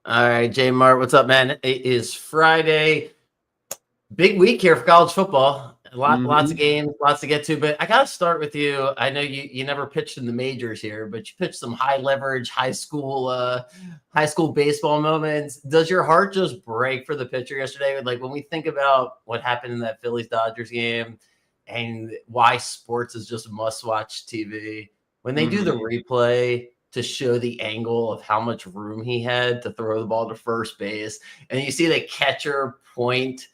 All right, JMart, what's up, man? It is Friday. Big week here for college football. Lots of games, lots to get to. But I got to start with you. I know you never pitched in the majors here, but you pitched some high leverage high school baseball moments. Does your heart just break for the pitcher yesterday? Like when we think about what happened in that Phillies Dodgers game and why sports is just must watch TV. When they do the replay to show the angle of how much room he had to throw the ball to first base, and you see the catcher point,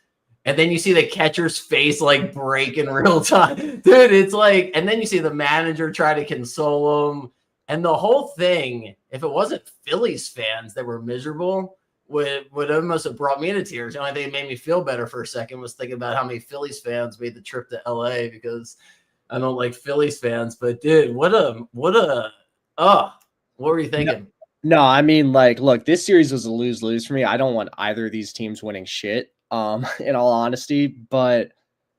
and then you see the catcher's face like break in real time. Dude, it's like, and then you see the manager try to console him. And the whole thing, if it wasn't Phillies fans that were miserable, would almost have brought me to tears. The only thing that made me feel better for a second was thinking about how many Phillies fans made the trip to LA because I don't like Phillies fans. But dude, what were you thinking? No, I mean, like, look, this series was a lose-lose for me. I don't want either of these teams winning shit, in all honesty. But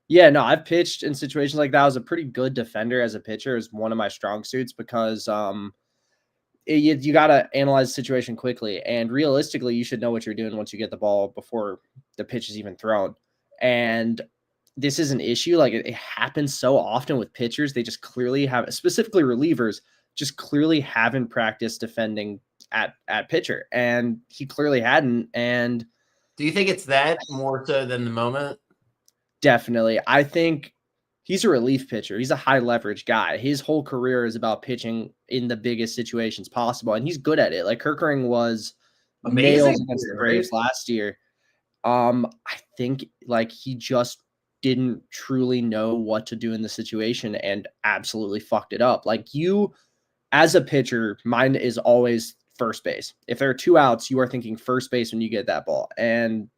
yeah, no, I've pitched in situations like that. I was a pretty good defender as a pitcher. Is one of my strong suits because you got to analyze the situation quickly. And realistically, you should know what you're doing once you get the ball before the pitch is even thrown. And this is an issue. Like it happens so often with pitchers. They just clearly have, specifically relievers, just clearly haven't practiced defending at pitcher. And he clearly hadn't. And do you think it's that more so than the moment? Definitely. I think he's a relief pitcher. He's a high leverage guy. His whole career is about pitching in the biggest situations possible, and he's good at it. Like Kerkering was amazing nails against the Braves last year. I think like he just didn't truly know what to do in the situation and absolutely fucked it up. Like you, as a pitcher, mine is always first base. If there are two outs, you are thinking first base when you get that ball. And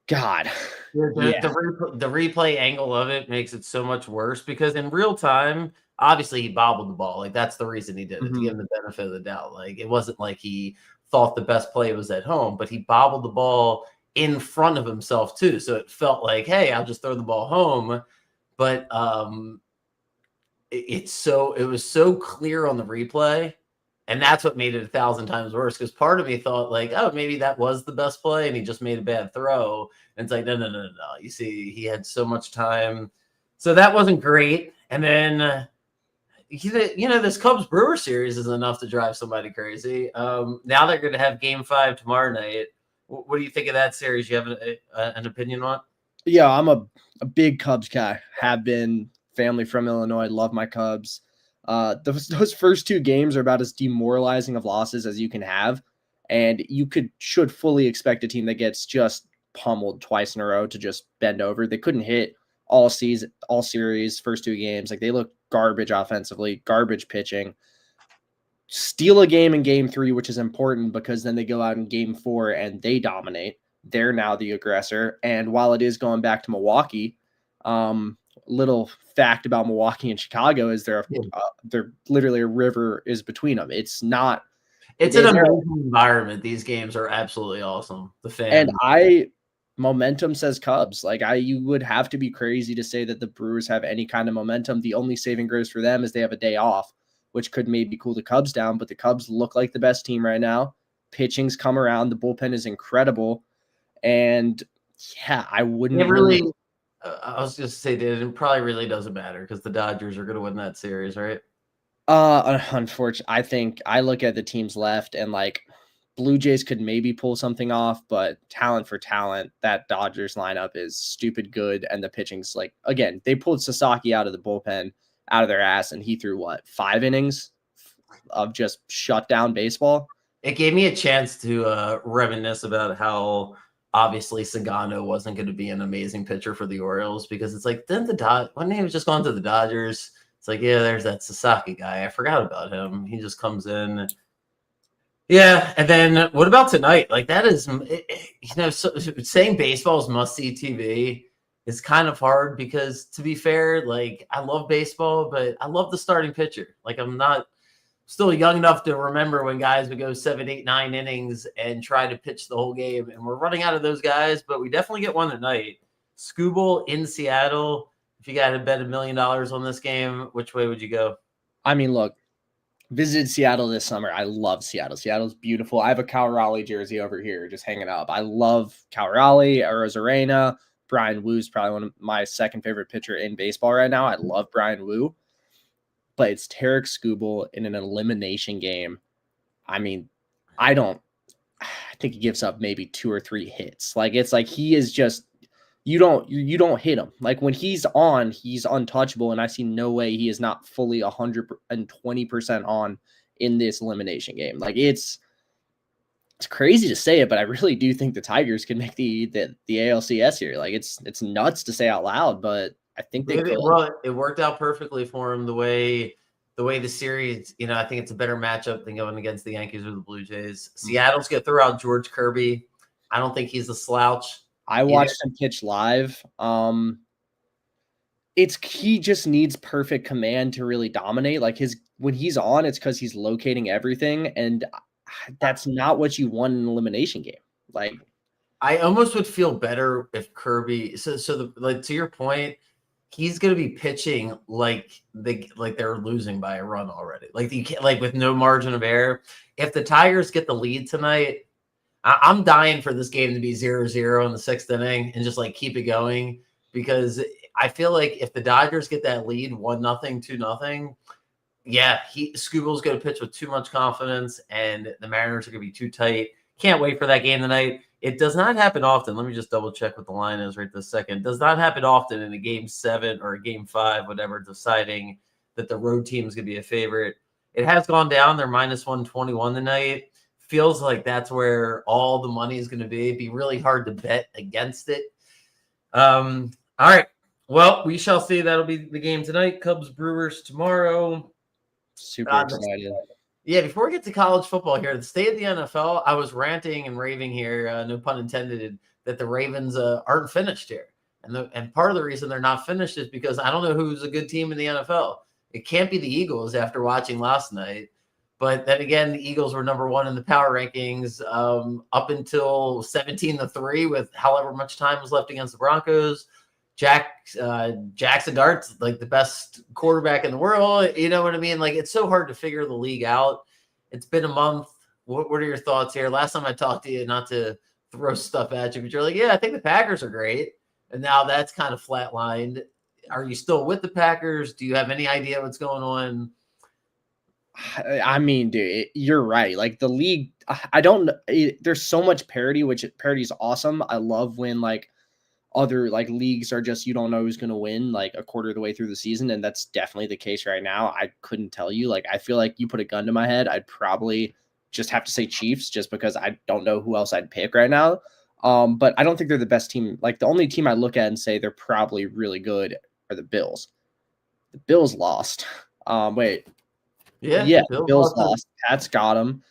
God, the replay angle of it makes it so much worse because in real time, obviously he bobbled the ball. Like that's the reason he did it, to give him the benefit of the doubt. Like it wasn't like he thought the best play was at home, but he bobbled the ball in front of himself too. So it felt like, hey, I'll just throw the ball home. But it was so clear on the replay. And that's what made it 1,000 times worse because part of me thought like, oh, maybe that was the best play and he just made a bad throw. And it's like, no. You see, he had so much time. So that wasn't great. And then, this Cubs Brewer series is enough to drive somebody crazy. Now they're going to have Game 5 tomorrow night. What do you think of that series? You have an opinion on? Yeah, I'm a big Cubs guy. Have been, family from Illinois, love my Cubs. Those first two games are about as demoralizing of losses as you can have. And you should fully expect a team that gets just pummeled twice in a row to just bend over. They couldn't hit all series, first two games. Like they looked garbage offensively, garbage pitching. Steal a game in game 3, which is important because then they go out in game 4 and they dominate. They're now the aggressor. And while it is going back to Milwaukee, little fact about Milwaukee and Chicago is they're literally a river is between them. It's not. It's an amazing environment. These games are absolutely awesome. The fans. And momentum says Cubs. Like you would have to be crazy to say that the Brewers have any kind of momentum. The only saving grace for them is they have a day off, which could maybe cool the Cubs down. But the Cubs look like the best team right now. Pitching's come around. The bullpen is incredible. And yeah, I wouldn't I was just say that it probably really doesn't matter because the Dodgers are going to win that series, right? Unfortunately, I think I look at the teams left and like Blue Jays could maybe pull something off, but talent for talent, that Dodgers lineup is stupid good. And the pitching's like, again, they pulled Sasaki out of the bullpen out of their ass and he threw 5 innings of just shut down baseball. It gave me a chance to reminisce about how obviously Sagano wasn't going to be an amazing pitcher for the Orioles because it's like, when he was just gone to the Dodgers, it's like, yeah, there's that Sasaki guy. I forgot about him. He just comes in. Yeah. And then what about tonight? Like that is, saying baseball is must-see TV is kind of hard because to be fair, like I love baseball, but I love the starting pitcher. Like I'm not still young enough to remember when guys would go 7, 8, 9 innings and try to pitch the whole game. And we're running out of those guys, but we definitely get one tonight. Skubal in Seattle. If you got to bet $1 million on this game, which way would you go? I mean, look, Visited Seattle this summer. I love Seattle. Seattle's beautiful. I have a Cal Raleigh jersey over here just hanging up. I love Cal Raleigh, Arozarena. Brian Woo's probably one of my second favorite pitcher in baseball right now. I love Brian Woo. But it's Tarek Skubal in an elimination game. I mean, I think he gives up maybe 2 or 3 hits. Like it's like he is just you don't hit him. Like when he's on, he's untouchable, and I see no way he is not fully 120% on in this elimination game. Like it's crazy to say it, but I really do think the Tigers can make the ALCS here. Like it's nuts to say out loud, but I think they could. Well, it worked out perfectly for him the way the series, I think it's a better matchup than going against the Yankees or the Blue Jays. Seattle's going to throw out George Kirby. I don't think he's a slouch. I watched him pitch live. He just needs perfect command to really dominate. Like when he's on, it's because he's locating everything, and that's not what you want in an elimination game. Like I almost would feel better if Kirby. So to your point, he's going to be pitching like they're losing by a run already. Like you can't, like with no margin of error. If the Tigers get the lead tonight, I'm dying for this game to be 0-0 in the 6th inning and just like keep it going, because I feel like if the Dodgers get that lead 1-0, 2-0, yeah, Skubal's going to pitch with too much confidence, and the Mariners are going to be too tight. Can't wait for that game tonight. It does not happen often. Let me just double check what the line is right this second. It does not happen often in a game 7 or a game 5, whatever, deciding that the road team is going to be a favorite. It has gone down. They're minus 121 tonight. Feels like that's where all the money is going to be. It'd be really hard to bet against it. All right. Well, we shall see. That'll be the game tonight. Cubs Brewers tomorrow. Super excited. Yeah, before we get to college football here, the state of the NFL, I was ranting and raving here, no pun intended, that the Ravens aren't finished here. And part of the reason they're not finished is because I don't know who's a good team in the NFL. It can't be the Eagles after watching last night. But then again, the Eagles were number 1 in the power rankings up until 17-3 with however much time was left against the Broncos. Jackson Dart's like the best quarterback in the world. You know what I mean? Like, it's so hard to figure the league out. It's been a month. What are your thoughts here? Last time I talked to you, not to throw stuff at you, but you're like, yeah, I think the Packers are great. And now that's kind of flatlined. Are you still with the Packers? Do you have any idea what's going on? I mean, dude, you're right. Like the league, I don't know. There's so much parity, which parity is awesome. I love when like other like leagues are just, you don't know who's going to win like a quarter of the way through the season. And that's definitely the case right now. I couldn't tell you. Like, I feel like you put a gun to my head, I'd probably just have to say Chiefs just because I don't know who else I'd pick right now. But I don't think they're the best team. Like the only team I look at and say they're probably really good are the Bills. The Bills lost. Wait. Yeah, Bills lost. Pat's got him.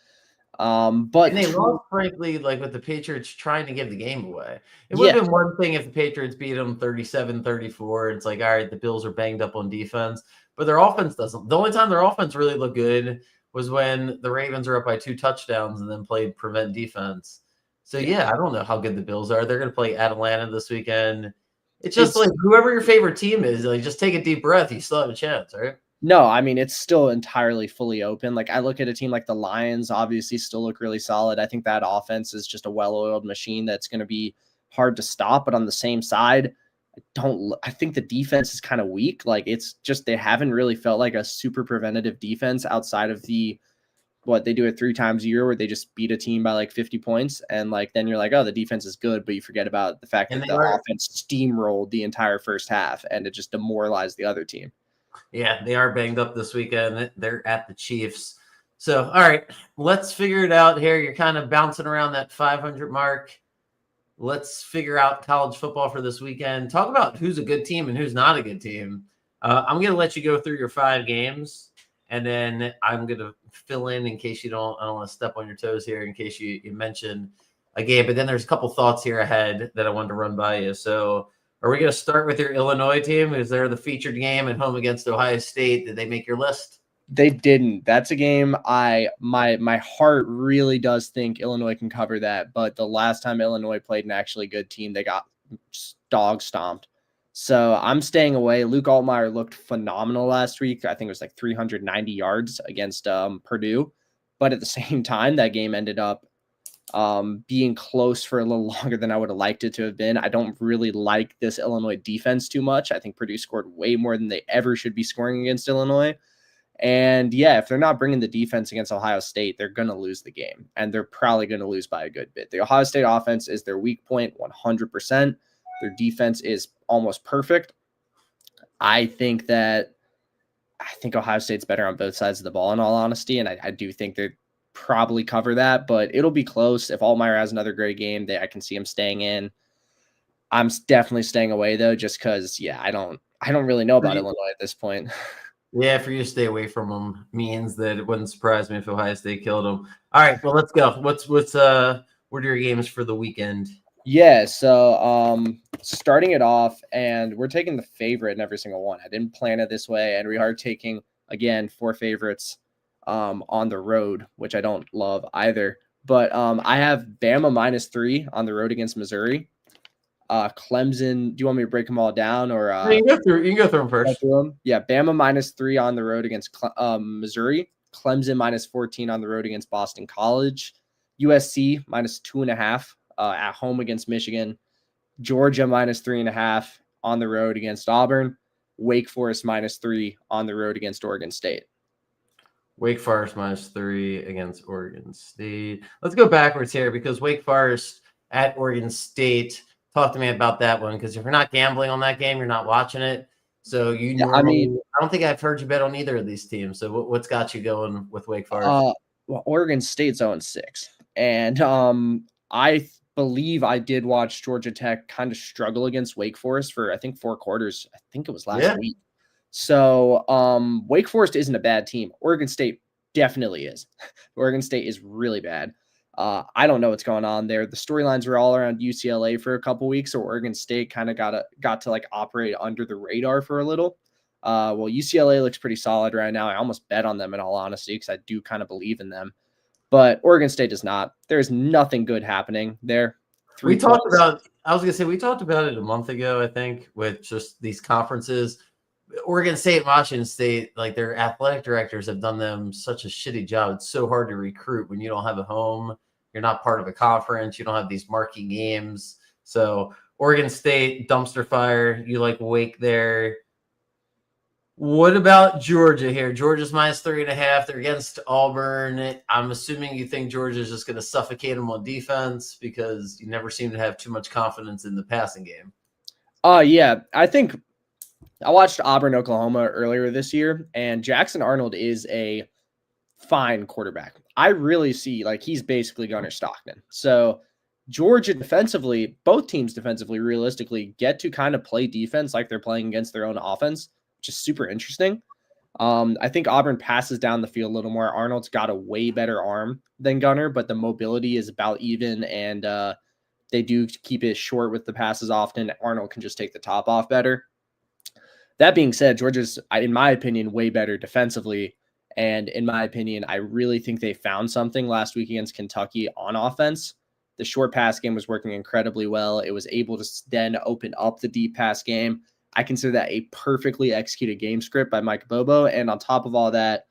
But and they lost, frankly, like with the Patriots trying to give the game away. It would have been one thing if the Patriots beat them 37-34. It's like, all right, the Bills are banged up on defense, but their offense doesn't. The only time their offense really looked good was when the Ravens are up by 2 touchdowns and then played prevent defense. So, yeah, I don't know how good the Bills are. They're going to play Atlanta this weekend. It's just like whoever your favorite team is, like just take a deep breath. You still have a chance, right? No, I mean, it's still entirely fully open. Like I look at a team like the Lions, obviously still look really solid. I think that offense is just a well-oiled machine that's going to be hard to stop. But on the same side, I think the defense is kind of weak. Like it's just, they haven't really felt like a super preventative defense outside of what they do it 3 times a year where they just beat a team by like 50 points. And like, then you're like, oh, the defense is good, but you forget about the fact that the offense steamrolled the entire first half and it just demoralized the other team. Yeah, they are banged up this weekend. They're at the Chiefs. So, all right, let's figure it out here. You're kind of bouncing around that 500 mark. Let's figure out college football for this weekend. Talk about who's a good team and who's not a good team. I'm going to let you go through your 5 games, and then I'm going to fill in case you don't – I don't want to step on your toes here in case you mention a game. But then there's a couple thoughts here ahead that I wanted to run by you. So – are we going to start with your Illinois team? Is there the featured game at home against Ohio State? Did they make your list? They didn't. That's a game my heart really does think Illinois can cover that. But the last time Illinois played an actually good team, they got dog stomped. So I'm staying away. Luke Altmaier looked phenomenal last week. I think it was like 390 yards against Purdue. But at the same time, that game ended up being close for a little longer than I would have liked it to have been. I don't really like this Illinois defense too much. I think Purdue scored way more than they ever should be scoring against Illinois. And yeah, if they're not bringing the defense against Ohio State, they're going to lose the game. And they're probably going to lose by a good bit. The Ohio State offense is their weak point 100%. Their defense is almost perfect. I think Ohio State's better on both sides of the ball, in all honesty. And I do think they probably cover that, but it'll be close. If Altmaier has another great game, I can see him staying in. I'm definitely staying away though, just because, yeah, I don't really know about Illinois at this point. Yeah, for you to stay away from them means that it wouldn't surprise me if Ohio State killed them. All right, well, let's go. What are your games for the weekend? Yeah, so starting it off, and we're taking the favorite in every single one. I didn't plan it this way, and we are taking, again, 4 favorites on the road, which I don't love either. But I have Bama -3 on the road against Missouri. Clemson, do you want me to break them all down? Or you can go through them first. Yeah, Bama -3 on the road against Missouri. Clemson -14 on the road against Boston College. USC -2.5 at home against Michigan. Georgia -3.5 on the road against Auburn. Wake Forest -3 on the road against Oregon State. Wake Forest -3 against Oregon State. Let's go backwards here because Wake Forest at Oregon State. Talk to me about that one, because if you're not gambling on that game, you're not watching it. So I don't think I've heard you bet on either of these teams. So what's got you going with Wake Forest? Well, Oregon State's 0-6, and I believe I did watch Georgia Tech kind of struggle against Wake Forest for, I think, 4 quarters. I think it was last week. So Wake Forest isn't a bad team. Oregon State definitely is. Oregon State is really bad. I don't know what's going on there. The storylines were all around UCLA for a couple weeks, so Oregon State kind of got to like operate under the radar for a little. Well, UCLA looks pretty solid right now. I almost bet on them, in all honesty, because I do kind of believe in them. But Oregon State does not. There's nothing good happening there. We talked about it a month ago, I think, with just these conferences. Oregon State and Washington State, like, their athletic directors have done them such a shitty job. It's so hard to recruit when you don't have a home. You're not part of a conference. You don't have these marquee games. So Oregon State, dumpster fire. You like Wake there. What about Georgia here? Georgia's -3.5. They're against Auburn. I'm assuming you think Georgia's just going to suffocate them on defense, because you never seem to have too much confidence in the passing game. Yeah, I think I watched Auburn, Oklahoma earlier this year, and Jackson Arnold is a fine quarterback. I really see, like, he's basically Gunnar Stockton. So Georgia defensively, both teams defensively, realistically, get to kind of play defense like they're playing against their own offense, which is super interesting. I think Auburn passes down the field a little more. Arnold's got a way better arm than Gunnar, but the mobility is about even, and they do keep it short with the passes often. Arnold can just take the top off better. That being said, Georgia's, in my opinion, way better defensively. And in my opinion, I really think they found something last week against Kentucky on offense. The short pass game was working incredibly well. It was able to then open up the deep pass game. I consider that a perfectly executed game script by Mike Bobo. And on top of all that,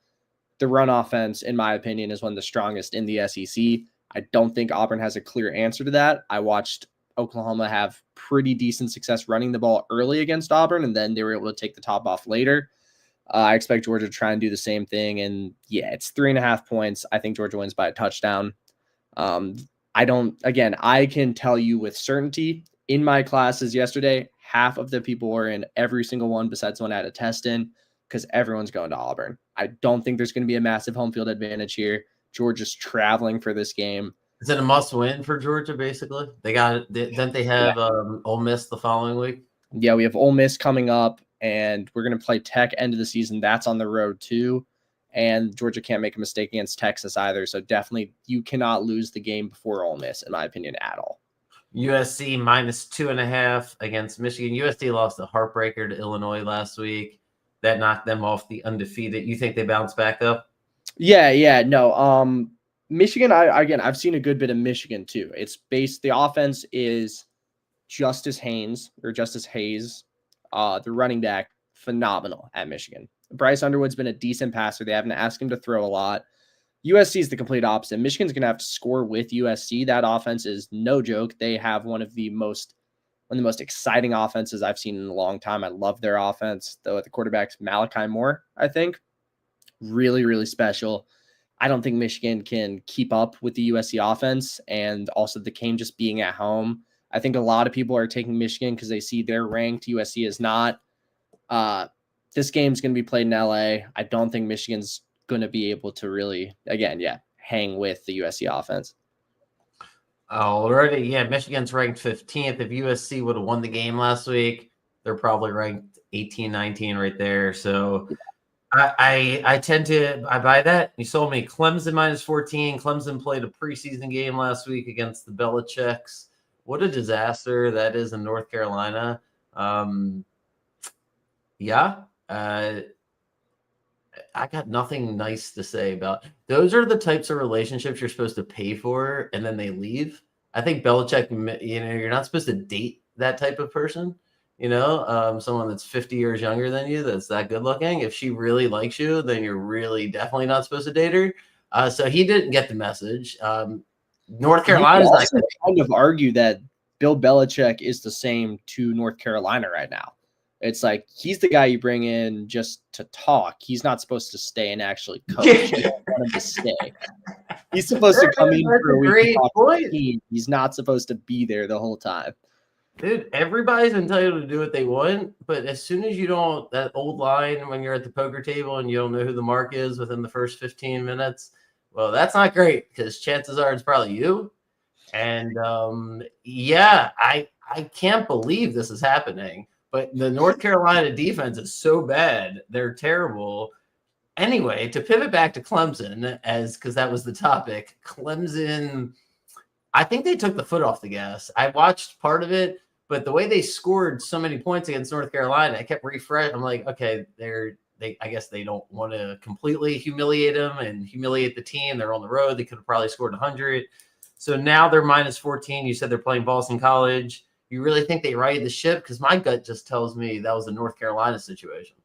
the run offense, in my opinion, is one of the strongest in the SEC. I don't think Auburn has a clear answer to that. I watched Oklahoma have pretty decent success running the ball early against Auburn, and then they were able to take the top off later. I expect Georgia to try and do the same thing. And yeah, it's 3.5 points. I think Georgia wins by a touchdown. I can tell you with certainty, in my classes yesterday, half of the people were in every single one besides one had a test in, because everyone's going to Auburn. I don't think there's going to be a massive home field advantage here. Georgia's traveling for this game. Is it a must-win for Georgia, basically? Didn't they have Ole Miss the following week? Yeah, we have Ole Miss coming up, and we're going to play Tech end of the season. That's on the road, too. And Georgia can't make a mistake against Texas either. So definitely you cannot lose the game before Ole Miss, in my opinion, at all. USC -2.5 against Michigan. USC lost a heartbreaker to Illinois last week. That knocked them off the undefeated. You think they bounce back, though? Yeah. No. Michigan, I've seen a good bit of Michigan too. The offense is Justice Hayes, the running back, phenomenal at Michigan. Bryce Underwood's been a decent passer. They haven't asked him to throw a lot. USC is the complete opposite. Michigan's going to have to score with USC. That offense is no joke. They have one of the most exciting offenses I've seen in a long time. I love their offense. Though the quarterback's Malachi Moore, I think. Really, really special. I don't think Michigan can keep up with the USC offense, and also the game just being at home. I think a lot of people are taking Michigan because they see they're ranked. USC is not. This game's going to be played in LA. I don't think Michigan's going to be able to really, again, hang with the USC offense. Already, Michigan's ranked 15th. If USC would have won the game last week, they're probably ranked 18, 19 right there. So I tend to buy that. You sold me Clemson -14. Clemson played a preseason game last week against the Belichicks. What a disaster that is in North Carolina. I got nothing nice to say about. Those are the types of relationships you're supposed to pay for, and then they leave. I think Belichick, you're not supposed to date that type of person. Someone that's 50 years younger than you, that's that good looking. If she really likes you, then you're really definitely not supposed to date her. So he didn't get the message. North Carolina's also kind of argue that Bill Belichick is the same to North Carolina right now. It's like he's the guy you bring in just to talk. He's not supposed to stay and actually coach. You don't want him to stay. He's supposed to come in for a week and talk to the team. He's not supposed to be there the whole time. Dude, everybody's entitled to do what they want, but as soon as you don't, that old line when you're at the poker table and you don't know who the mark is within the first 15 minutes, well, that's not great because chances are it's probably you. And I can't believe this is happening. But the North Carolina defense is so bad. They're terrible. Anyway, to pivot back to Clemson, because that was the topic, Clemson, I think they took the foot off the gas. I watched part of it, but the way they scored so many points against North Carolina, I kept refreshing. I'm like, okay, I guess they don't want to completely humiliate them and humiliate the team. They're on the road. They could have probably scored 100. So now they're -14. You said they're playing Boston College. You really think they righted the ship? Because my gut just tells me that was a North Carolina situation.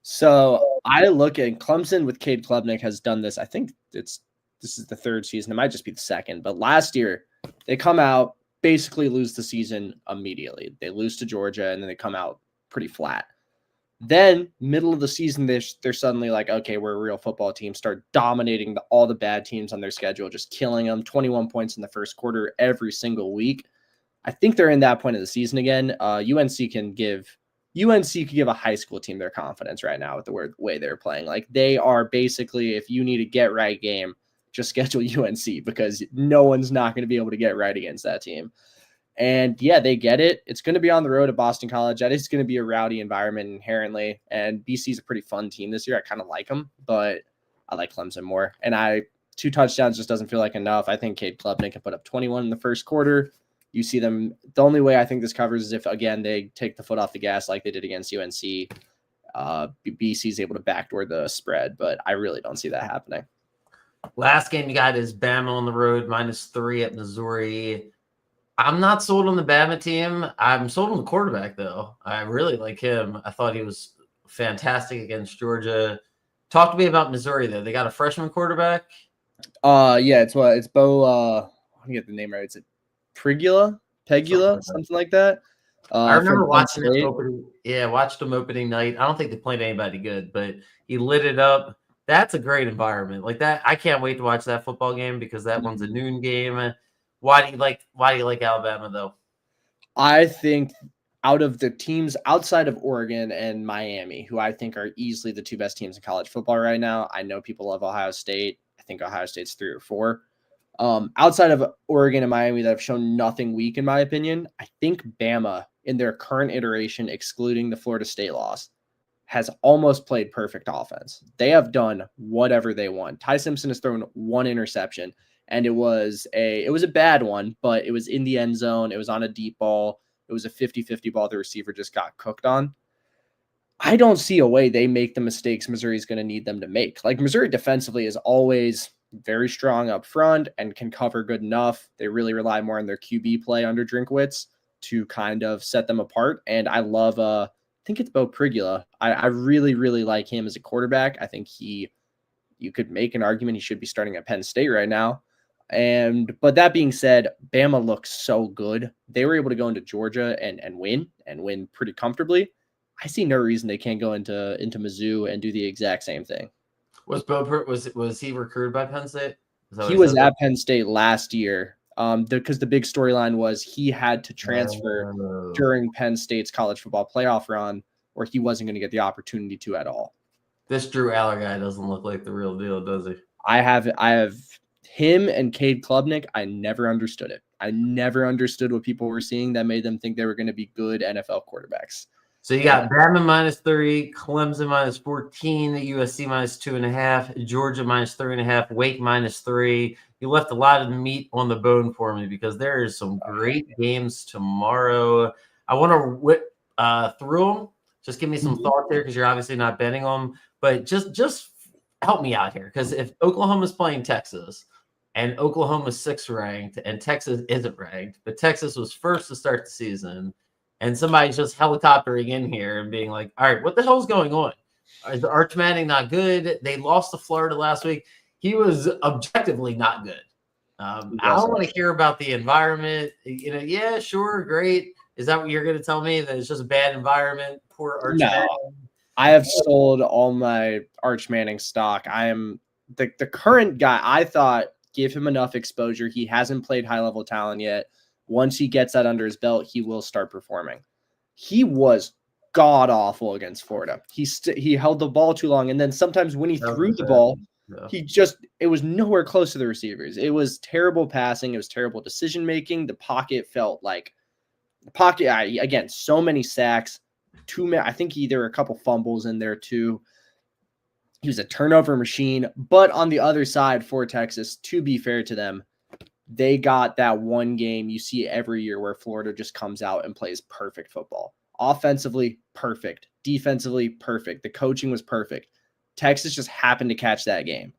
So I look at Clemson with Cade Klubnik has done this. I think this is the third season. It might just be the second. But last year, they come out, basically lose the season immediately. They lose to Georgia, and then they come out pretty flat. Then, middle of the season, they're suddenly like, okay, we're a real football team, start dominating all the bad teams on their schedule, just killing them, 21 points in the first quarter every single week. I think they're in that point of the season again. UNC could give a high school team their confidence right now with the way they're playing. Like they are basically, if you need a get right game, just schedule UNC because no one's not going to be able to get right against that team. And they get it. It's going to be on the road at Boston College. That is going to be a rowdy environment inherently. And BC's a pretty fun team this year. I kind of like them, but I like Clemson more. And 2 touchdowns just doesn't feel like enough. I think Cade Klubnik can put up 21 in the first quarter. You see them. The only way I think this covers is if, again, they take the foot off the gas like they did against UNC. BC is able to backdoor the spread, but I really don't see that happening. Last game you got is Bama on the road, -3 at Missouri. I'm not sold on the Bama team. I'm sold on the quarterback, though. I really like him. I thought he was fantastic against Georgia. Talk to me about Missouri, though. They got a freshman quarterback. It's Bo. I get the name right. It's Pegula, something like that. I remember watching him watched him opening night. I don't think they played anybody good, but he lit it up. That's a great environment. Like that, I can't wait to watch that football game because that one's a noon game. Why do you like Alabama though? I think out of the teams outside of Oregon and Miami, who I think are easily the 2 best teams in college football right now. I know people love Ohio State. I think Ohio State's 3 or 4. Outside of Oregon and Miami that have shown nothing weak, in my opinion, I think Bama in their current iteration, excluding the Florida State loss, has almost played perfect offense. They have done whatever they want. Ty Simpson has thrown 1 interception, and it was a bad one, but it was in the end zone. It was on a deep ball. It was a 50-50 ball the receiver just got cooked on. I don't see a way they make the mistakes Missouri's going to need them to make. Like Missouri defensively is always very strong up front and can cover good enough. They really rely more on their QB play under Drinkwitz to kind of set them apart. And I love think it's Bo Prigula. I really, really like him as a quarterback. I think you could make an argument he should be starting at Penn State right now. But that being said, Bama looks so good. They were able to go into Georgia and win pretty comfortably. I see no reason they can't go into Mizzou and do the exact same thing. Was he recruited by Penn State? He was at Penn State last year. Because the big storyline was he had to transfer during Penn State's college football playoff run, or he wasn't going to get the opportunity to at all. This Drew Aller guy doesn't look like the real deal, does he? I have him and Cade Klubnik. I never understood it. I never understood what people were seeing that made them think they were going to be good NFL quarterbacks. So you got Bama -3, Clemson -14, USC -2.5, Georgia -3.5, Wake -3. You left a lot of meat on the bone for me because there is some great games tomorrow. I want to whip through them. Just give me some thought there because you're obviously not betting them. But just help me out here, because if Oklahoma's playing Texas and Oklahoma's 6th ranked and Texas isn't ranked, but Texas was first to start the season, and somebody's just helicoptering in here and being like, all right, what the hell's going on? Is Arch Manning not good? They lost to Florida last week. He was objectively not good. I don't want to hear about the environment. Yeah, sure, great. Is that what you're going to tell me? That it's just a bad environment? Poor Arch Manning? I have sold all my Arch Manning stock. I am the current guy. I thought give him enough exposure. He hasn't played high-level talent yet. Once he gets that under his belt, he will start performing. He was god-awful against Florida. He held the ball too long, and then sometimes when he threw the ball, it was nowhere close to the receivers. It was terrible passing. It was terrible decision-making. The pocket felt like again, so many sacks. I think there were a couple fumbles in there too. He was a turnover machine. But on the other side for Texas, to be fair to them, they got that one game you see every year where Florida just comes out and plays perfect football. Offensively, perfect. Defensively, perfect. The coaching was perfect. Texas just happened to catch that game.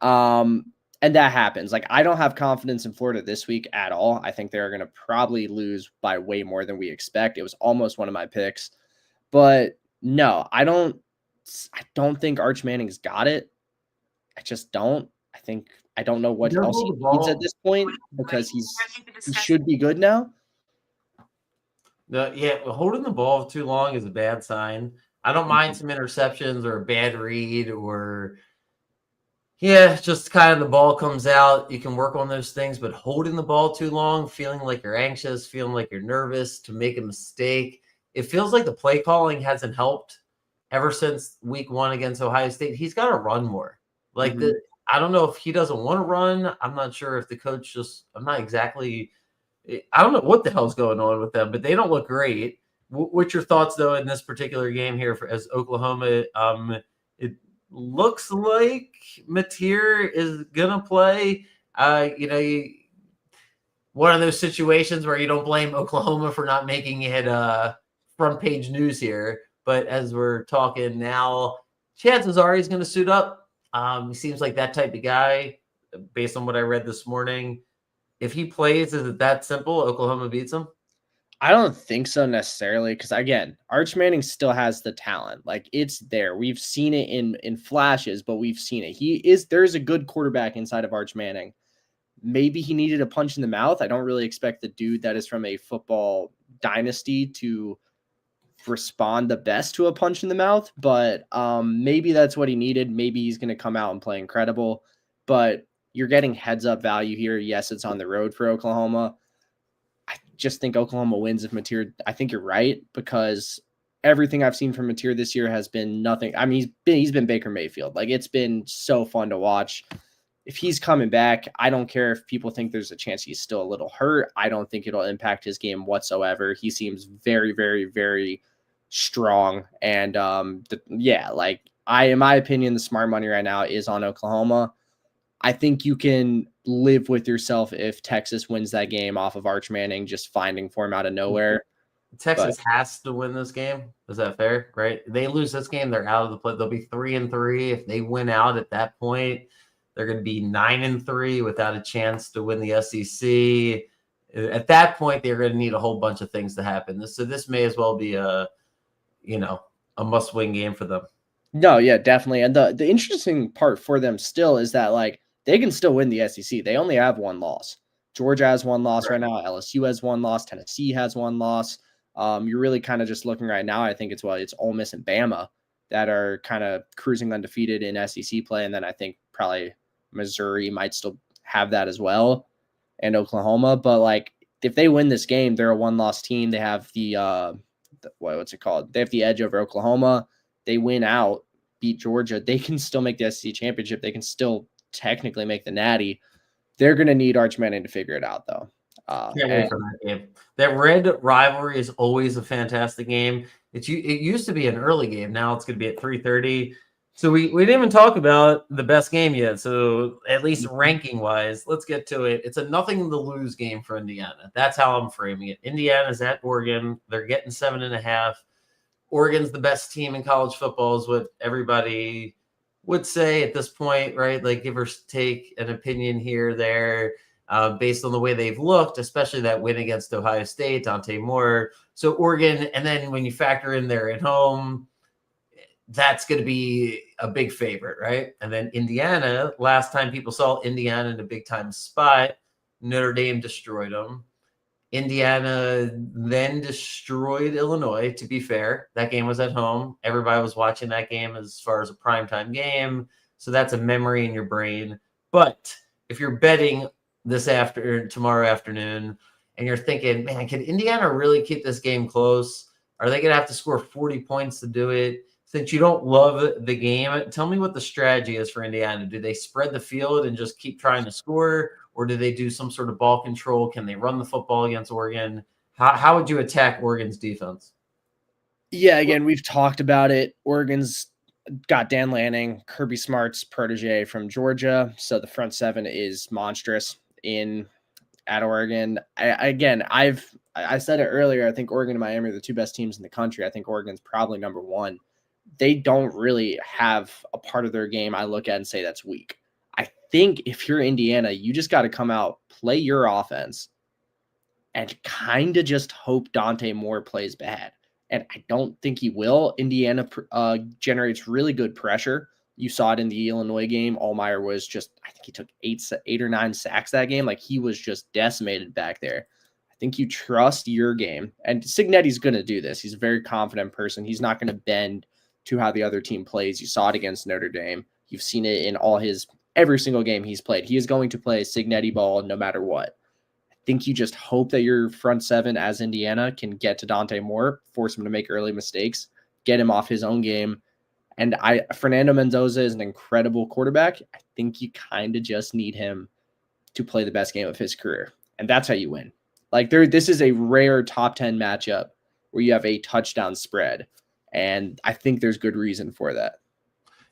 And that happens. Like, I don't have confidence in Florida this week at all. I think they're going to probably lose by way more than we expect. It was almost one of my picks. But no, I don't think Arch Manning's got it. I just don't. I don't know what else he needs at this point because he should be good now. Holding the ball too long is a bad sign. I don't mind some interceptions or a bad read or just kind of the ball comes out. You can work on those things, but holding the ball too long, feeling like you're anxious, feeling like you're nervous to make a mistake. It feels like the play calling hasn't helped ever since week 1 against Ohio State. He's got to run more. I don't know if he doesn't want to run. I'm not sure if the coach I don't know what the hell's going on with them, but they don't look great. What's your thoughts, though, in this particular game here as Oklahoma? It looks like Mateer is going to play. One of those situations where you don't blame Oklahoma for not making it front page news here. But as we're talking now, chances are he's going to suit up. He seems like that type of guy based on what I read this morning. If he plays, is it that simple? Oklahoma beats him? I don't think so necessarily because, again, Arch Manning still has the talent. Like, it's there. We've seen it in flashes, but we've seen it. There's a good quarterback inside of Arch Manning. Maybe he needed a punch in the mouth. I don't really expect the dude that is from a football dynasty to respond the best to a punch in the mouth, but maybe that's what he needed. Maybe he's going to come out and play incredible, but you're getting heads up value here. Yes, it's on the road for Oklahoma. I just think Oklahoma wins if Mateer. I think you're right because everything I've seen from Mateer this year has been nothing. I mean, he's been Baker Mayfield. Like, it's been so fun to watch. If he's coming back, I don't care if people think there's a chance he's still a little hurt. I don't think it'll impact his game whatsoever. He seems very, very, very strong. And in my opinion, the smart money right now is on Oklahoma. I think you can live with yourself if Texas wins that game off of Arch Manning just finding form out of nowhere. Texas has to win this game. Is that fair? Right? They lose this game, they're out of the play. They'll be 3-3. If they win out at that point, they're going to be 9-3 without a chance to win the SEC. At that point, they're going to need a whole bunch of things to happen. So this may as well be a a must-win game for them. No, yeah, definitely. And the interesting part for them still is that like they can still win the SEC. They only have one loss. Georgia has one loss right now. LSU has one loss. Tennessee has one loss. You're really kind of just looking right now. I think it's Ole Miss and Bama that are kind of cruising undefeated in SEC play, and then I think probably Missouri might still have that as well, and Oklahoma. But like if they win this game, they're a one-loss team. They have what's it called? They have the edge over Oklahoma. They win out, beat Georgia. They can still make the SEC championship. They can still technically make the Natty. They're going to need Arch Manning to figure it out, though. Can't wait for that game. That red rivalry is always a fantastic game. It used to be an early game. Now it's going to be at 3:30. So we didn't even talk about the best game yet. So at least ranking wise, let's get to it. It's a nothing to lose game for Indiana. That's how I'm framing it. Indiana's at Oregon. They're getting 7.5. Oregon's the best team in college football is what everybody would say at this point, right? Like give or take an opinion here or there. Based on the way they've looked, especially that win against Ohio State, Dante Moore. So Oregon, and then when you factor in they're at home, that's going to be a big favorite, right? And then Indiana, last time people saw Indiana in a big-time spot, Notre Dame destroyed them. Indiana then destroyed Illinois, to be fair. That game was at home. Everybody was watching that game as far as a primetime game. So that's a memory in your brain. But if you're betting tomorrow afternoon, and you're thinking, man, can Indiana really keep this game close? Are they going to have to score 40 points to do it? Since you don't love the game, tell me what the strategy is for Indiana. Do they spread the field and just keep trying to score, or do they do some sort of ball control? Can they run the football against Oregon? How would you attack Oregon's defense? Yeah, again, we've talked about it. Oregon's got Dan Lanning, Kirby Smart's protege from Georgia, so the front seven is monstrous at Oregon. I said it earlier. I think Oregon and Miami are the two best teams in the country. I think Oregon's probably number one. They don't really have a part of their game I look at and say that's weak. I think if you're Indiana, you just got to come out, play your offense, and kind of just hope Dante Moore plays bad. And I don't think he will. Indiana generates really good pressure. You saw it in the Illinois game. Allmeyer was I think he took 8 or 9 sacks that game. Like he was just decimated back there. I think you trust your game. And Cignetti's going to do this. He's a very confident person. He's not going to bend to how the other team plays. You saw it against Notre Dame. You've seen it in every single game he's played. He is going to play Cignetti ball no matter what. I think you just hope that your front seven as Indiana can get to Dante Moore, force him to make early mistakes, get him off his own game. And Fernando Mendoza is an incredible quarterback. I think you kind of just need him to play the best game of his career. And that's how you win. Like this is a rare top 10 matchup where you have a touchdown spread. And I think there's good reason for that.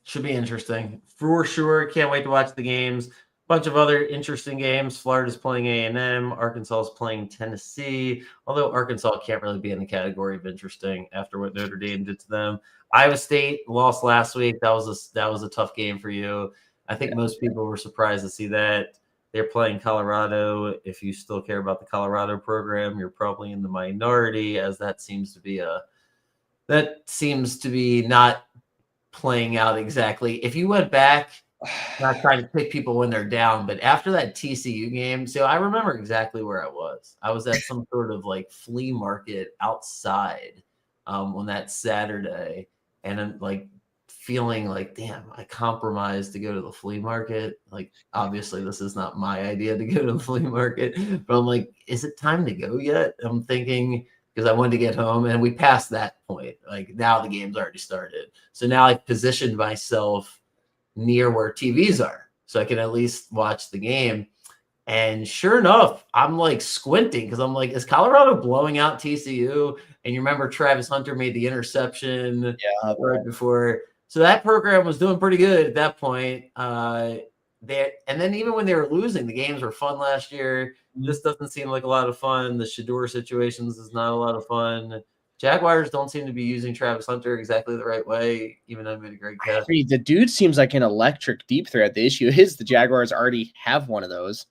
Should be interesting. For sure. Can't wait to watch the games. Bunch of other interesting games. Florida's playing A&M. Arkansas is playing Tennessee. Although Arkansas can't really be in the category of interesting after what Notre Dame did to them. Iowa State lost last week. That was a tough game for you. I think most people were surprised to see that. They're playing Colorado. If you still care about the Colorado program, you're probably in the minority, as that seems to be not playing out exactly. If you went back, not trying to pick people when they're down, but after that TCU game, so I remember exactly where I was. I was at some sort of like flea market outside on that Saturday, and I'm like feeling like, damn, I compromised to go to the flea market. Like, obviously, this is not my idea to go to the flea market, but I'm like, is it time to go yet? I'm thinking, because I wanted to get home, and we passed that point. Like, now the game's already started. So now I've positioned myself near where TVs are, so I can at least watch the game. And sure enough, I'm like squinting because I'm like, is Colorado blowing out TCU? And you remember Travis Hunter made the interception right before. So that program was doing pretty good at that point. And then even when they were losing, the games were fun last year. This doesn't seem like a lot of fun. The Shador situations is not a lot of fun. Jaguars don't seem to be using Travis Hunter exactly the right way, even though he made a great catch. I mean, the dude seems like an electric deep threat. The issue is the Jaguars already have one of those.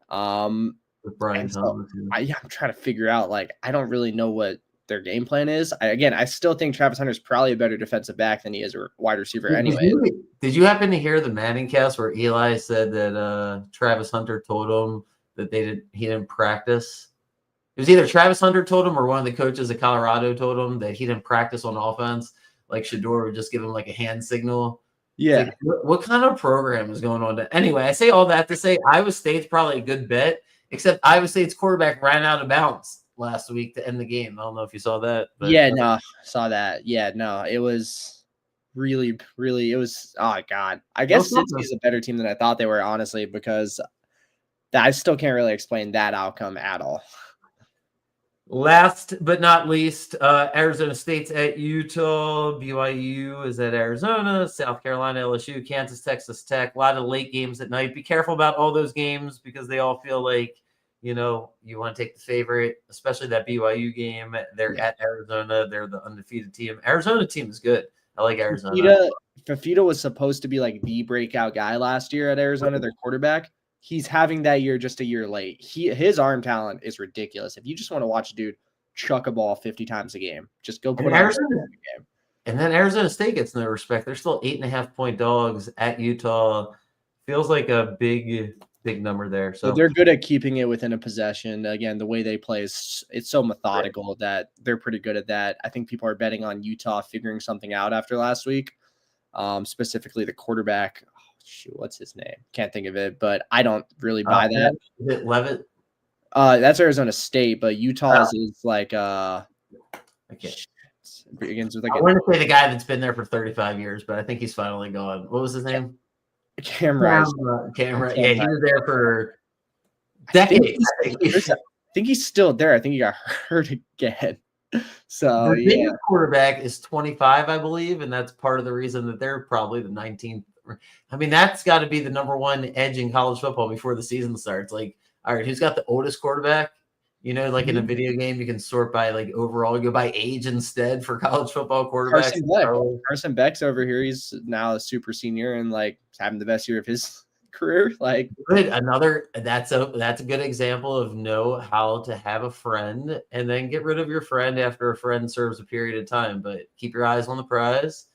With Brian Thomas. I'm trying to figure out, like, I don't really know what their game plan is. I still think Travis Hunter is probably a better defensive back than he is a wide receiver anyway. Did you happen to hear the Manning cast where Eli said that Travis Hunter told him that he didn't practice? It was either Travis Hunter told him or one of the coaches at Colorado told him that he didn't practice on offense. Like Shador would just give him like a hand signal. Yeah. Like, what kind of program is going on? Anyway, I say all that to say Iowa State's probably a good bet, except Iowa State's quarterback ran out of bounds last week to end the game. I don't know if you saw that. But, No, saw that. Yeah, no, it was really, really, it was, oh, God. I guess Cincy's a better team than I thought they were, honestly, because I still can't really explain that outcome at all. Last but not least, Arizona State's at Utah. BYU is at Arizona. South Carolina, LSU, Kansas, Texas Tech. A lot of late games at night. Be careful about all those games because they all feel like, you want to take the favorite, especially that BYU game. They're at Arizona. They're the undefeated team. Arizona team is good. I like Arizona. Fafita was supposed to be like the breakout guy last year at Arizona, their quarterback. He's having that year just a year late. His arm talent is ridiculous. If you just want to watch a dude chuck a ball 50 times a game, just go put on a game. And then Arizona State gets no respect. They're still 8.5-point dogs at Utah. Feels like a big number there. So they're good at keeping it within a possession. Again, the way they play it's so methodical that they're pretty good at that. I think people are betting on Utah figuring something out after last week. Specifically the quarterback. What's his name? Can't think of it, but I don't really buy that. Is it Levitt? That's Arizona State, but Utah's is like begins with like I want to say the guy that's been there for 35 years, but I think he's finally gone. What was his name? Cam. Yeah, he was there for decades. I think he's still there. I think he got hurt again. So the quarterback is 25, I believe, and that's part of the reason that they're probably the 19th. I mean, that's got to be the number one edge in college football before the season starts. Like, all right, who's got the oldest quarterback? Like in a video game, you can sort by like overall, go by age instead for college football quarterbacks. Carson Beck's over here. He's now a super senior and like having the best year of his career. Like, good. That's a good example of know how to have a friend and then get rid of your friend after a friend serves a period of time. But keep your eyes on the prize.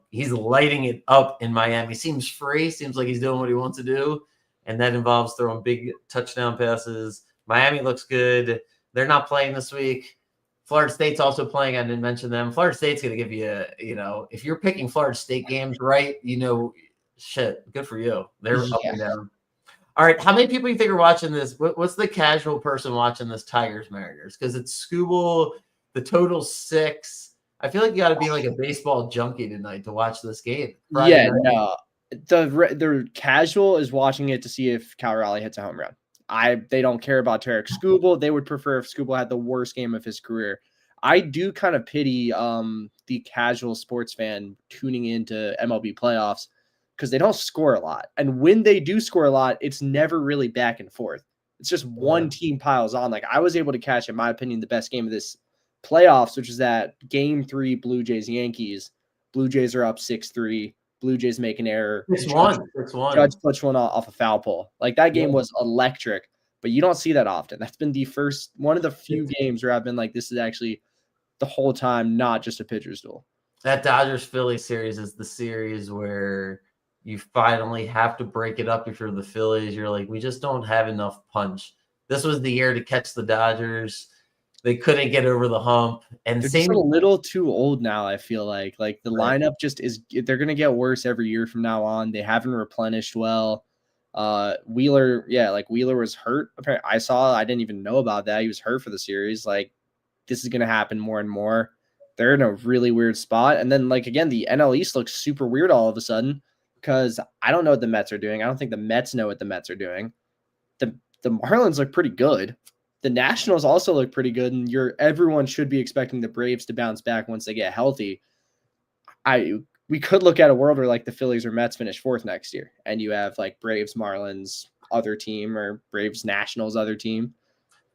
He's lighting it up in Miami. Seems free. Seems like he's doing what he wants to do. And that involves throwing big touchdown passes. Miami looks good. They're not playing this week. Florida State's also playing. I didn't mention them. Florida State's going to give you, if you're picking Florida State games right, shit, good for you. They're up and down. All right. How many people you think are watching this? What's the casual person watching this Tigers Mariners? Because it's Scooble. The total's 6. I feel like you got to be like a baseball junkie tonight to watch this game. Friday night. The casual is watching it to see if Cal Raleigh hits a home run. They don't care about Tarek Skubal. They would prefer if Skubal had the worst game of his career. I do kind of pity the casual sports fan tuning into MLB playoffs because they don't score a lot. And when they do score a lot, it's never really back and forth. It's just one team piles on. Like I was able to catch, in my opinion, the best game of this playoffs, which is that Game 3 Blue Jays Yankees. Blue Jays are up 6-3. Blue Jays make an error. 6-1. Judge puts one off a foul pole. Like that game was electric, but you don't see that often. That's been one of the few games where I've been like, this is actually the whole time not just a pitcher's duel. That Dodgers-Philly series is the series where you finally have to break it up if you're the Phillies. You're like, we just don't have enough punch. This was the year to catch the Dodgers. They couldn't get over the hump. And they're just a little too old now, I feel like. Like the lineup just they're going to get worse every year from now on. They haven't replenished well. Wheeler was hurt. Apparently, I didn't even know about that. He was hurt for the series. Like, this is going to happen more and more. They're in a really weird spot. And then, like, again, the NL East looks super weird all of a sudden because I don't know what the Mets are doing. I don't think the Mets know what the Mets are doing. The Marlins look pretty good. The Nationals also look pretty good, and everyone should be expecting the Braves to bounce back once they get healthy. We could look at a world where like the Phillies or Mets finish 4th next year, and you have like Braves, Marlins, other team, or Braves, Nationals, other team.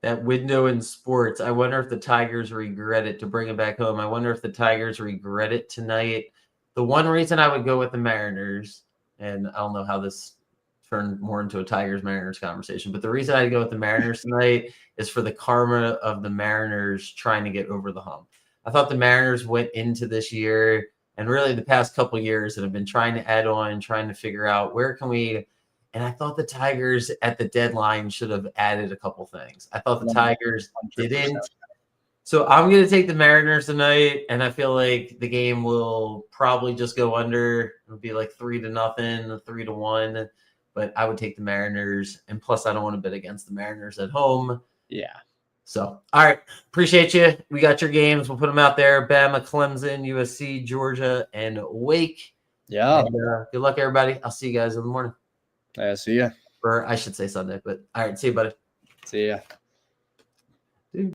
That window in sports, I wonder if the Tigers regret it to bring it back home. I wonder if the Tigers regret it tonight. The one reason I would go with the Mariners, and I don't know how this turn more into a Tigers Mariners conversation. But the reason I go with the Mariners tonight is for the karma of the Mariners trying to get over the hump. I thought the Mariners went into this year and really the past couple years that have been trying to add on, trying to figure out where can we. And I thought the Tigers at the deadline should have added a couple things. I thought the Tigers 100%. didn't. So I'm going to take the Mariners tonight, and I feel like the game will probably just go under. It'll be like 3-0, 3-1. But I would take the Mariners, and plus I don't want to bet against the Mariners at home. Yeah. So, all right. Appreciate you. We got your games. We'll put them out there. Bama, Clemson, USC, Georgia, and Wake. Yeah. And, good luck, everybody. I'll see you guys in the morning. I see ya. Or I should say Sunday, but all right. See you, buddy. See ya.